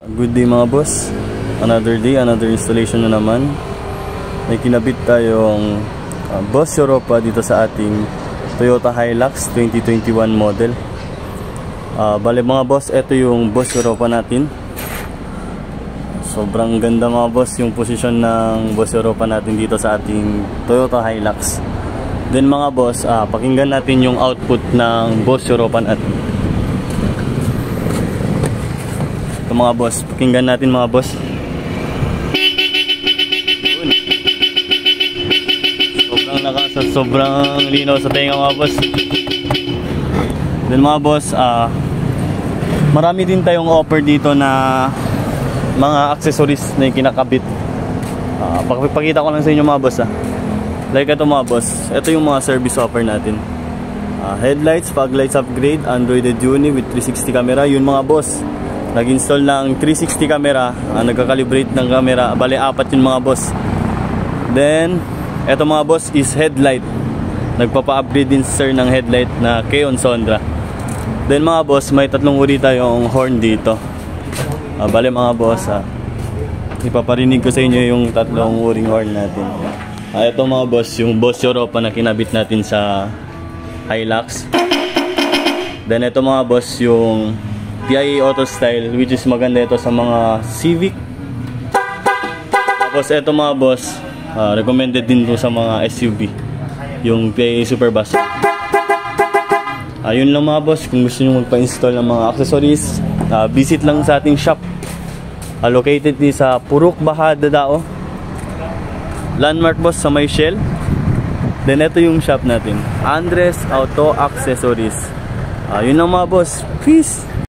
Good day mga boss. Another day, another installation na naman. May kinabit tayong Boss Europa dito sa ating Toyota Hilux 2021 model. Bale mga boss, ito yung Boss Europa natin. Sobrang ganda mga boss yung posisyon ng Boss Europa natin dito sa ating Toyota Hilux. Then mga boss, pakinggan natin yung output ng Boss Europa natin. Mga boss, pakinggan natin mga boss. Sobrang lakas at sobrang linaw sa tenga mga boss. Then mga boss, marami din tayong offer dito na mga accessories na kinakabit. Pakipakita ko lang sa inyo mga boss. Like ito mga boss, ito yung mga service offer natin. Headlights, fog lights upgrade, Androided Uni with 360 camera. Yun mga boss, nag-install ng 360 camera, nagka-calibrate ng camera, bali 4 yun mga boss. Then eto mga boss is headlight, nagpapa-upgrade din sir ng headlight na Keon Sondra. Then mga boss, may tatlong uri tayong horn dito. Bali mga boss, ipaparinig ko sa inyo yung tatlong uring horn natin. Ito mga boss, yung Boss Europa na kinabit natin sa Hilux. Then ito mga boss, yung PIA Auto Style, which is maganda ito sa mga Civic. Tapos ito mga boss, recommended din to sa mga SUV, yung PIA Superbus. Ayun lang mga boss, kung gusto nyo magpa-install ng mga accessories, visit lang sa ating shop. Located din sa Purok Bahada Dao, landmark boss sa May Shell. Then ito yung shop natin, Andres Auto Accessories. Yun lang mga boss, peace.